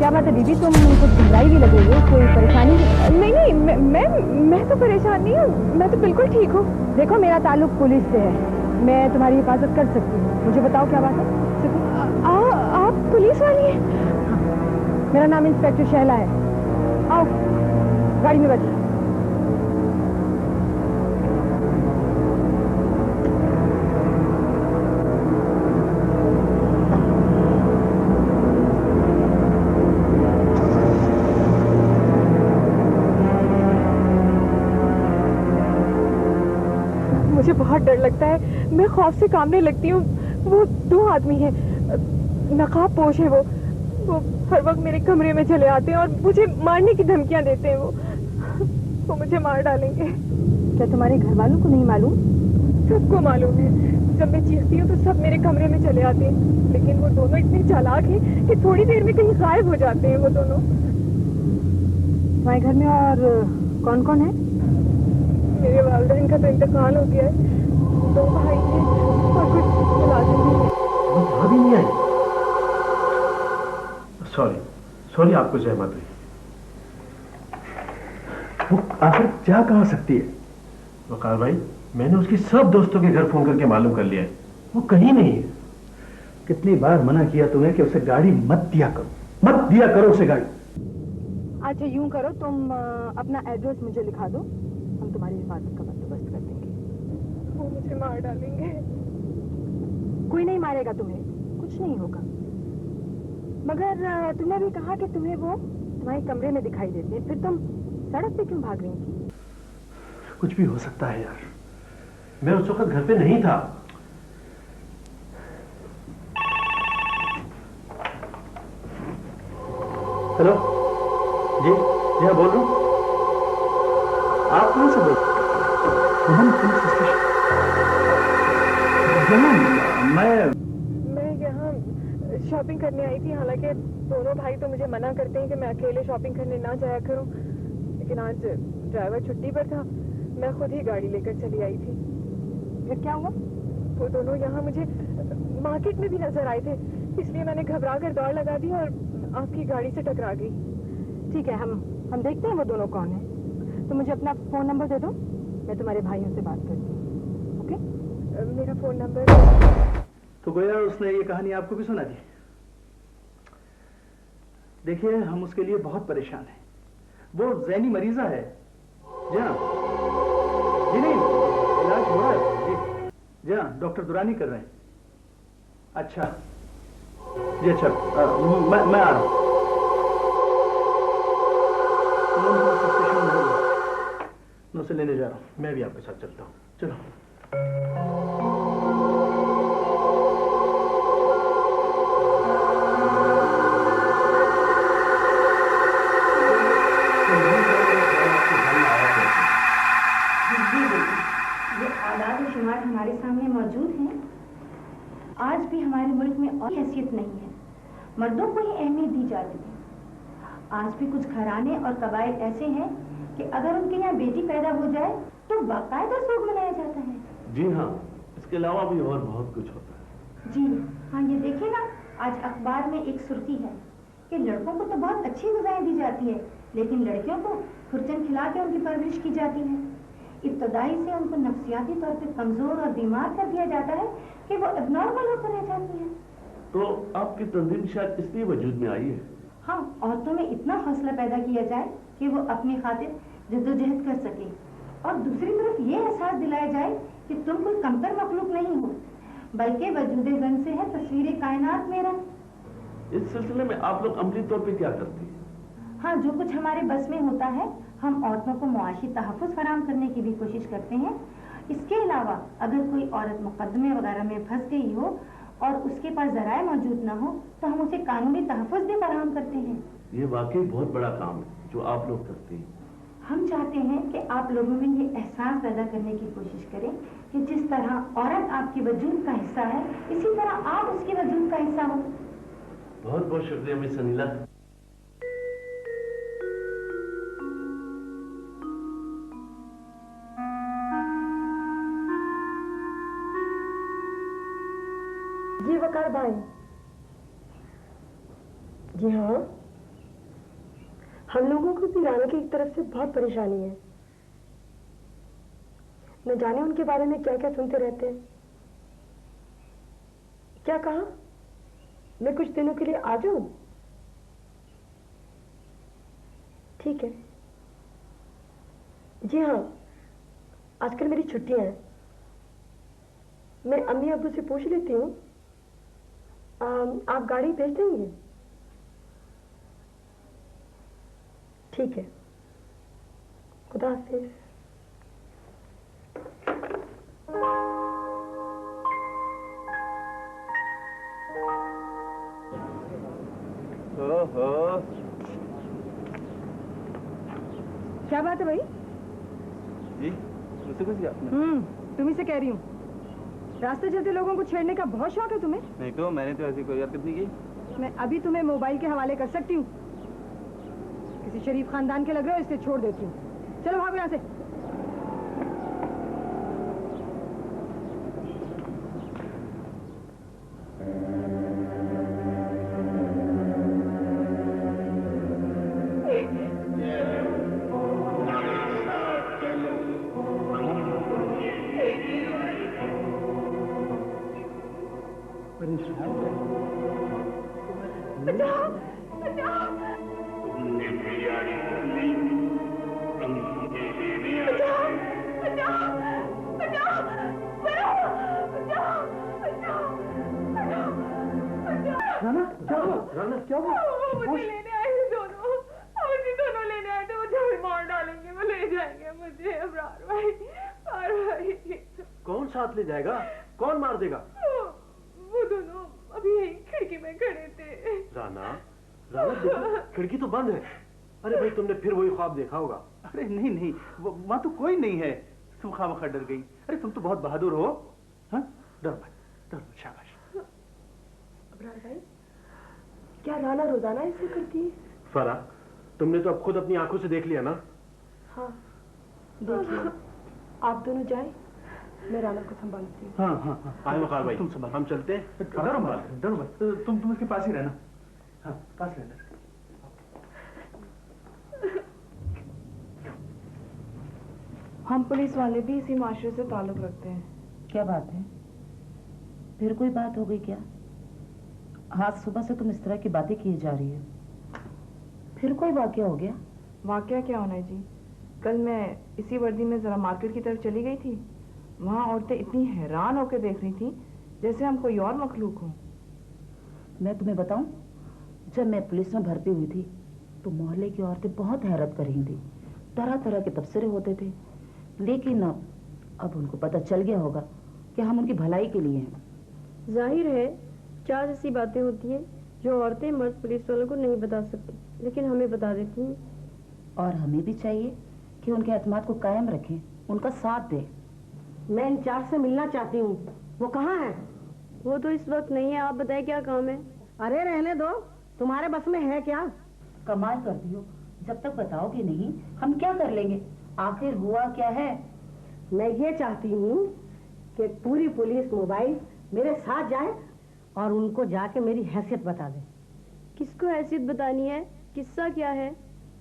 क्या बात है दीदी, तुम कुछ घबराई भी लगे हो, कोई परेशानी? नहीं नहीं, मैं तो परेशान नहीं हूँ, मैं तो बिल्कुल ठीक हूँ। देखो मेरा ताल्लुक पुलिस से है, मैं तुम्हारी हिफाजत कर सकती हूँ। मुझे बताओ क्या बात है? आप पुलिस वाली हैं? हाँ, मेरा नाम इंस्पेक्टर शैला है। आओ गाड़ी में बैठो। मुझे बहुत डर लगता है, मैं खौफ से कांपने लगती हूँ। वो 2 आदमी हैं, नकाब पोश है। वो हर वक्त मेरे कमरे में चले आते हैं और मुझे मारने की धमकियां देते हैं। वो मुझे मार डालेंगे। क्या तुम्हारे घर वालों को नहीं मालूम? सबको मालूम है। जब मैं चीखती हूँ तो सब मेरे कमरे में चले आते हैं, लेकिन वो दोनों इतने चालाक हैं कि थोड़ी देर में कहीं गायब हो जाते हैं वो दोनों। तुम्हारे घर में और कौन कौन है? मेरे वालिदैन का तो इंतकाल हो गया है, 2 भाई हैं और कुछ मुलाजिम भी हैं। भाभी नहीं आई? सॉरी आपको जहमत हुई। वो आखिर जा कहाँ सकती है? वकार भाई, मैंने उसकी सब दोस्तों के घर फोन करके मालूम कर लिया है, वो कहीं नहीं है। कितनी बार मना किया तुम्हें कि उसे गाड़ी मत दिया करो उसे गाड़ी। अच्छा यूं करो, तुम अपना एड्रेस मुझे लिखा दो, हम तुम्हारी हिफाजत का बंदोबस्त कर देंगे। वो मुझे मार डालेंगे। कोई नहीं मारेगा तुम्हें, कुछ नहीं होगा। मगर तुमने भी कहा कि तुम्हें वो तुम्हारे कमरे में दिखाई देते हैं, फिर तुम सड़क पे क्यों भाग रही थी? कुछ भी हो सकता है यार, मैं उस वक्त घर पे नहीं था। हेलो जी हाँ बोल रहा हूँ। आप कहाँ से बोल? मैं यहाँ शॉपिंग करने आई थी। हालांकि दोनों भाई तो मुझे मना करते हैं कि मैं अकेले शॉपिंग करने ना जाया करूं, लेकिन आज ड्राइवर छुट्टी पर था, मैं खुद ही गाड़ी लेकर चली आई थी। फिर क्या हुआ? वो दोनों यहाँ मुझे मार्केट में भी नजर आए थे, इसलिए मैंने घबरा कर दौड़ लगा दी और आपकी गाड़ी से टकरा गई। ठीक है, हम देखते हैं वो दोनों कौन है। तो मुझे अपना फोन नंबर दे दो, मैं तुम्हारे भाइयों से बात करती हूँ। ओके? मेरा फोन नंबर। तो गोया उसने ये कहानी आपको भी सुना दी? देखिए हम उसके लिए बहुत परेशान हैं। वो ज़हनी मरीजा है। जी हाँ, जी नहीं, इलाज हो रहा है जी हाँ, डॉक्टर दुरानी कर रहे हैं। अच्छा जी, अच्छा मैं आ रहा हूँ। मैं उसे लेने जा रहा हूँ। मैं भी आपके साथ चलता हूँ। चलो। ये आदाद और शुमार हमारे सामने मौजूद हैं। आज भी हमारे मुल्क में और हैसियत नहीं है, मर्दों को ही अहमियत दी जाती है। आज भी कुछ घराने और कबाइल ऐसे हैं कि अगर उनके यहाँ बेटी पैदा हो जाए तो बाकायदा सोग मनाया जाता है। जी हाँ, इसके अलावा भी और बहुत कुछ होता है। जी हाँ, ये देखिए ना, आज अखबार में एक सुर्खी है कि लड़कों को तो बहुत अच्छी ग़िज़ाएं दी जाती है, लेकिन लड़कियों को खुरचन खिला के उनकी परवरिश की जाती है। इब्तदाई से उनको नफ्सियाती तौर पे कमजोर और बीमार कर दिया जाता है कि वो एबनॉर्मल होकर रह जाती है। तो आपकी तंजीम शायद इसलिए वजूद में आई है। हाँ, औरतों में इतना हौसला पैदा किया जाए कि वो अपनी खातिर जद्दोजहद कर सके, और दूसरी तरफ ये एहसास दिलाया जाए कि तुम कोई कमतर मखलूक नहीं हो, बल्कि वजूद जन से है तस्वीर कायनात मेरा। इस सिलसिले में आप लोग अमली तौर पे क्या करती हैं? हाँ, जो कुछ हमारे बस में होता है हम औरतों को मुआशी तहफ़्फ़ुज़ फराहम करने की भी कोशिश करते हैं। इसके अलावा अगर कोई औरत मुकदमे वगैरह में फंस गई हो और उसके पास ज़राए मौजूद ना हो तो हम उसे कानूनी तहफ़्फ़ुज़ भी फराहम करते हैं। ये वाकई बहुत बड़ा काम है जो आप लोग करते हैं। हम चाहते हैं कि आप लोगों में ये एहसास पैदा करने की कोशिश करें कि जिस तरह औरत आपके वजूद का हिस्सा है, इसी तरह आप उसके वजूद का हिस्सा हो। बहुत बहुत शुक्रिया मिस अनिला। जी वकार भाई। जी हाँ, हम लोगों को भी राना की एक तरफ से बहुत परेशानी है। न जाने उनके बारे में क्या क्या सुनते रहते हैं। क्या कहा? मैं कुछ दिनों के लिए आ जाऊं? ठीक है। जी हाँ, आजकल मेरी छुट्टियां हैं। मैं अम्मी अब्बू से पूछ लेती हूँ। आप गाड़ी भेज देंगे? ठीक है, खुदा हाफिज। ओहो, क्या बात है भाई? जी मुझसे कुछ आपने? तुम्ही से कह रही हूँ। रास्ते चलते लोगों को छेड़ने का बहुत शौक है तुम्हें? नहीं तो मैंने तो ऐसी कोई हरकत नहीं की। मैं अभी तुम्हें मोबाइल के हवाले कर सकती हूँ। किसी शरीफ खानदान के लग रहे हो, इसलिए छोड़ देती हूँ। चलो भागो यहाँ से। मुझे लेने आए थे दोनों। मुझे दोनों लेने आए थे। मुझे भी मार डालेंगे। वो ले जाएंगे मुझे। अबरार भाई। कौन साथ ले जाएगा? कौन मार देगा? वो दोनों अभी यही खिड़की में खड़े थे। राना, देखो खिड़की तो बंद है। अरे भाई, तुमने फिर वही ख्वाब देखा होगा। अरे नहीं नहीं, वहाँ तो कोई नहीं है। तुम खामखा डर गई। अरे तुम तो बहुत बहादुर हो। हाँ, डर मत, शाबाश। अबरार भाई, क्या राना रोजाना ऐसे करती है? फरा, तुमने तो अब खुद अपनी आंखों से देख लिया ना। हाँ, देखिए, आप दोनों जाए, मैं राना को संभालती हूँ। हाँ, आए वकार भाई, तुम संभाल, हम चलते हैं। डरो मत, तुम इसके पास ही रहना। हाँ, पास रहना। हम पुलिस वाले भी इसी माशरे से ताल्लुक रखते हैं। क्या बात है? फिर कोई बात हो गई क्या? आज सुबह से तुम इस तरह की बातें किए जा रही हो। फिर कोई वाकया हो गया? वाकया क्या होना है जी? कल मैं इसी वर्दी में जरा मार्केट की तरफ चली गई थी। वहाँ औरतें इतनी हैरान होकर देख रही थी जैसे हम कोई और मखलूक हो। मैं तुम्हें बताऊं, जब मैं पुलिस में भर्ती हुई थी तो मोहल्ले की औरतें बहुत हैरत कर रही थी। तरह तरह के तबसरे होते थे, लेकिन अब उनको पता चल गया होगा कि हम उनकी भलाई के लिए हैं। जाहिर है, चार ऐसी बातें होती हैं जो औरतें मर्द पुलिस वालों को नहीं बता सकती, लेकिन हमें बता देती हैं। और हमें भी चाहिए कि उनके एतमाद को कायम रखें, उनका साथ दें। मैं इंचार्ज से मिलना चाहती हूँ। वो कहाँ है? वो तो इस वक्त नहीं है। आप बताए क्या काम है? अरे रहने दो, तुम्हारे बस में है क्या? कमाल करती हो, जब तक बताओगे नहीं हम क्या कर लेंगे? आखिर हुआ क्या है? मैं ये चाहती हूँ कि पूरी पुलिस मोबाइल मेरे साथ जाए और उनको जाके मेरी हैसियत बता दे। किसको हैसियत बतानी है? किस्सा क्या है?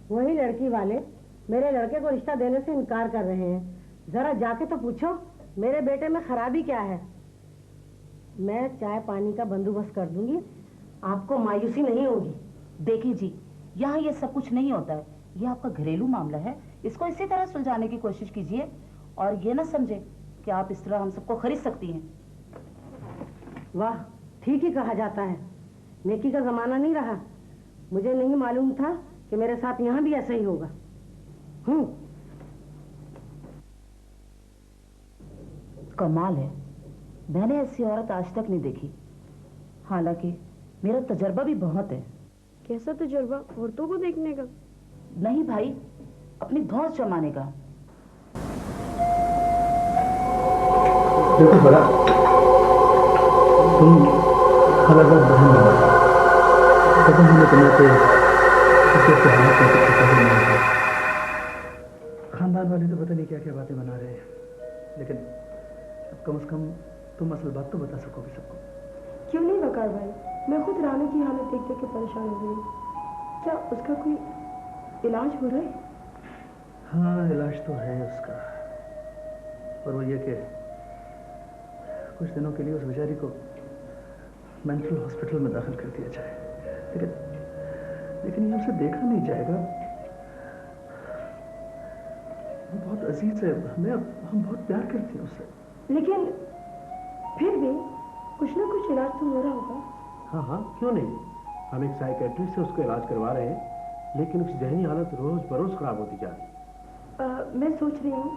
वही लड़की वाले मेरे लड़के को रिश्ता देने से इनकार कर रहे हैं। जरा जाके तो पूछो मेरे बेटे में खराबी क्या है। मैं चाय पानी का बंदोबस्त कर दूंगी, आपको मायूसी नहीं होगी। देखिए जी, यहाँ ये सब कुछ नहीं होता है। ये आपका घरेलू मामला है, इसको इसी तरह सुलझाने की कोशिश कीजिए और ये ना समझे कि आप इस तरह हम सबको खरीद सकती हैं। वाह, ठीक ही कहा जाता है। नेकी का जमाना नहीं रहा। मुझे नहीं मालूम था कि मेरे साथ यहाँ भी ऐसा ही होगा। कमाल है, मैंने ऐसी औरत आज तक नहीं देखी। हालांकि मेरा तजर्बा भी बहुत है। कैसा तजुर्बा? औरतों को देखने का? नहीं भाई, अपनी धौंस जमाने का। देखो बड़ा, तुम हमारा बहन हो। कदम होने तुम्हें खानदान वाले तो पता नहीं क्या क्या बातें बना रहे हैं, लेकिन अब कम से कम तुम असल बात तो बता सकोगे सबको। क्यों नहीं वकार भाई, मैं खुद राना की हालत देख देख के परेशान हो गई। क्या उसका कोई इलाज हो रहा है? हाँ, इलाज तो है उसका, पर वो ये कि कुछ दिनों के लिए उस बेचारी को मेंटल हॉस्पिटल में दाखिल कर दिया जाए। लेकिन ये उसे देखा नहीं जाएगा। वो बहुत अजीज है हमें, हम बहुत प्यार करते हैं उससे। लेकिन फिर भी कुछ ना कुछ इलाज तो हो रहा होगा। हाँ हाँ, क्यों नहीं। हम एक साइकेट्रिस्ट से उसका इलाज करवा रहे हैं, लेकिन उसकी जहनी हालत रोज बरोज खराब होती जा रही है। मैं सोच रही हूँ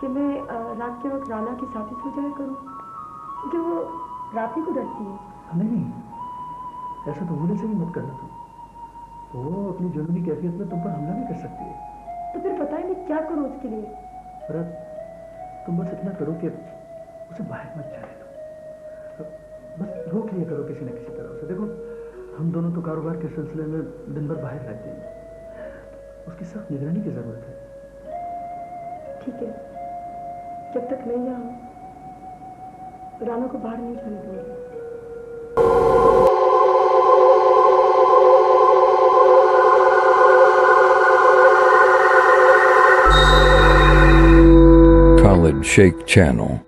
कि मैं रात के वक्त राना के साथ ही सो जाया करूँ, क्योंकि वो रात ही को डरती है। नहीं, ऐसा तो भूले से भी मत करना तुम। वो अपनी जुनूनी कैफियत में तुम पर हमला भी कर सकती है। तो फिर पता है मैं क्या करूँ उसके लिए? भरत, तुम बस इतना करो कि उसे बाहर मत जाने दो। बस रोक लिया करो किसी न किसी तरह से। देखो, हम दोनों तो कारोबार के सिलसिले में दिन भर बाहर रहते हैं, उसकी सख्त निगरानी की जरूरत है। ठीक है, जब तक मैं यहाँ हूँ राना को बाहर नहीं जाने दूंगी। Khalid Sheikh Channel.